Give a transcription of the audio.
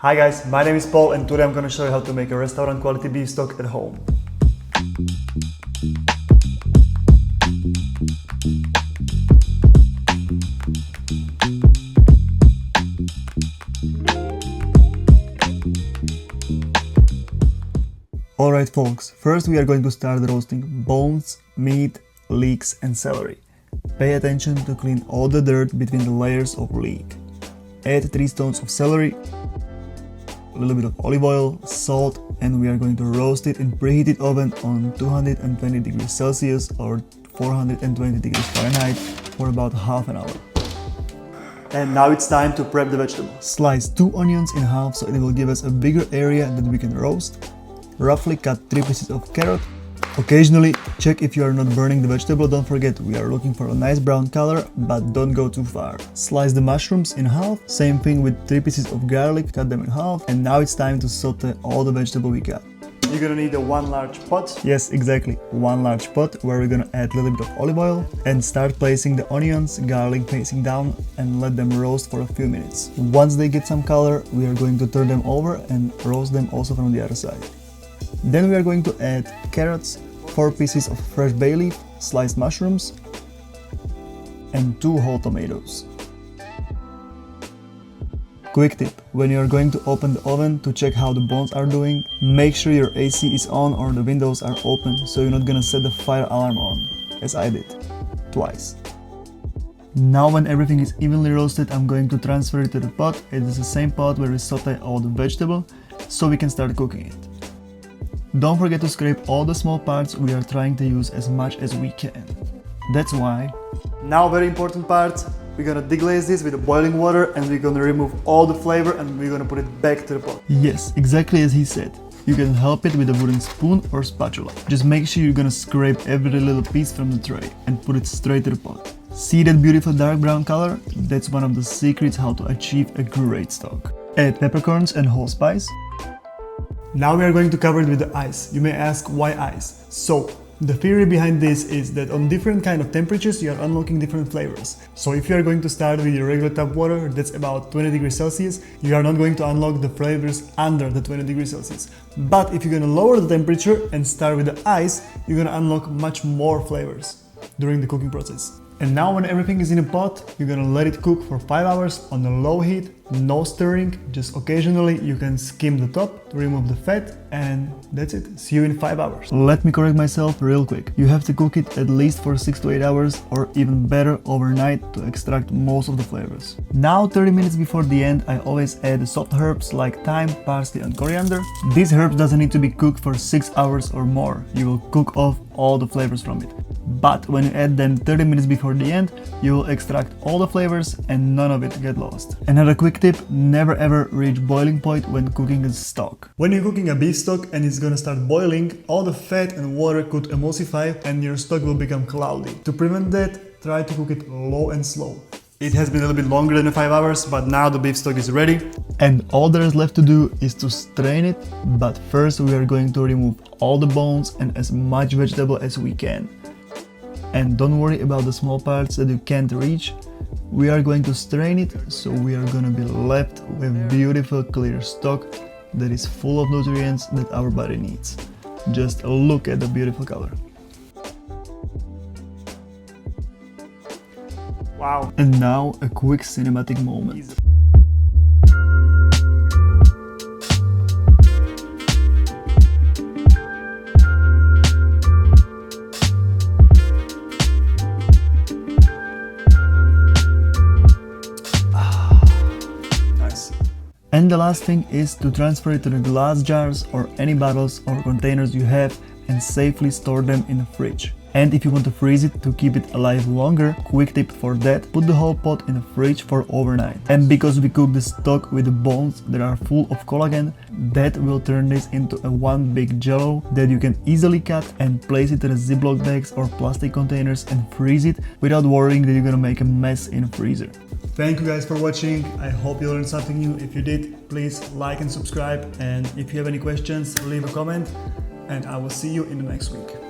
Hi guys, my name is Paul and today I'm gonna show you how to make a restaurant quality beef stock at home. Alright folks, first we are going to start roasting bones, meat, leeks and celery. Pay attention to clean all the dirt between the layers of leek. Add 3 stones of celery, a little bit of olive oil, salt, and we are going to roast it in preheated oven on 220 degrees Celsius or 420 degrees Fahrenheit for about half an hour. And now it's time to prep the vegetables. Slice 2 onions in half so it will give us a bigger area that we can roast. Roughly cut 3 pieces of carrot. Occasionally check if you are not burning the vegetable. Don't forget, we are looking for a nice brown color, but don't go too far. Slice the mushrooms in half. Same thing with 3 pieces of garlic, cut them in half. And now it's time to saute all the vegetable we got. You're gonna need a 1 large pot. Yes, exactly, 1 large pot where we're gonna add a little bit of olive oil and start placing the onions, garlic facing down and let them roast for a few minutes. Once they get some color, we are going to turn them over and roast them also from the other side. Then we are going to add carrots, 4 pieces of fresh bay leaf, sliced mushrooms, and 2 whole tomatoes. Quick tip, when you are going to open the oven to check how the bones are doing, make sure your AC is on or the windows are open so you're not gonna set the fire alarm on, as I did, twice. Now when everything is evenly roasted, I'm going to transfer it to the pot. It is the same pot where we saute all the vegetable, so we can start cooking it. Don't forget to scrape all the small parts. We are trying to use as much as we can. That's why. Now very important part, we're gonna deglaze this with the boiling water and we're gonna remove all the flavor and we're gonna put it back to the pot. Yes, exactly as he said. You can help it with a wooden spoon or spatula. Just make sure you're gonna scrape every little piece from the tray and put it straight to the pot. See that beautiful dark brown color? That's one of the secrets how to achieve a great stock. Add peppercorns and whole spice. Now we are going to cover it with the ice. You may ask why ice? So, the theory behind this is that on different kind of temperatures you are unlocking different flavors. So if you are going to start with your regular tap water, that's about 20 degrees Celsius, you are not going to unlock the flavors under the 20 degrees Celsius. But if you're going to lower the temperature and start with the ice, you're going to unlock much more flavors during the cooking process. And now when everything is in a pot, you're gonna let it cook for 5 hours on a low heat, no stirring, just occasionally you can skim the top to remove the fat and that's it. See you in 5 hours. Let me correct myself real quick. You have to cook it at least for 6 to 8 hours or even better overnight to extract most of the flavors. Now 30 minutes before the end, I always add soft herbs like thyme, parsley and coriander. These herbs doesn't need to be cooked for 6 hours or more. You will cook off all the flavors from it. But when you add them 30 minutes before the end, you will extract all the flavors and none of it get lost. Another quick tip, never ever reach boiling point when cooking a stock. When you're cooking a beef stock and it's gonna start boiling, all the fat and water could emulsify and your stock will become cloudy. To prevent that, try to cook it low and slow. It has been a little bit longer than 5 hours, but now the beef stock is ready. And all there is left to do is to strain it, but first we are going to remove all the bones and as much vegetable as we can. And don't worry about the small parts that you can't reach. We are going to strain it, so we are gonna be left with beautiful clear stock that is full of nutrients that our body needs. Just look at the beautiful color. Wow. And now a quick cinematic moment. And the last thing is to transfer it to the glass jars or any bottles or containers you have and safely store them in the fridge. And if you want to freeze it to keep it alive longer, quick tip for that, put the whole pot in the fridge for overnight. And because we cook the stock with the bones that are full of collagen, that will turn this into a one big jello that you can easily cut and place it in the Ziploc bags or plastic containers and freeze it without worrying that you're gonna make a mess in the freezer. Thank you guys for watching. I hope you learned something new. If you did, please like and subscribe. And if you have any questions, leave a comment and I will see you in the next week.